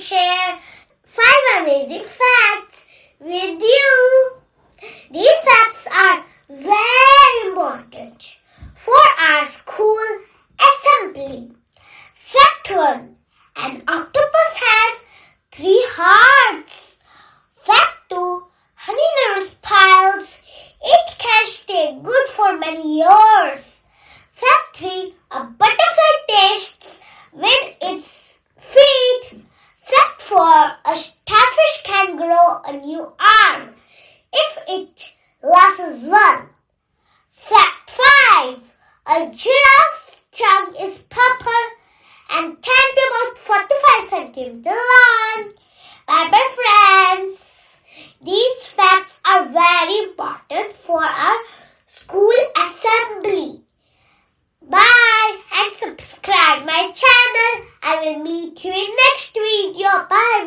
share 5 amazing facts with you. These facts are very important for our school assembly. Fact 1. An octopus has 3 hearts. Fact 2. Honey never spoils. It can stay good for many years. Fact 3. A butterfly tastes with its feet. Fact 4. A starfish can grow a new arm if it loses one. Fact 5. A giraffe's tongue is purple and can be about 45 centimeters long. Bye-bye, friends. These facts are very important for our school assembly. Bye and subscribe my channel. I will meet you in next video. Bye.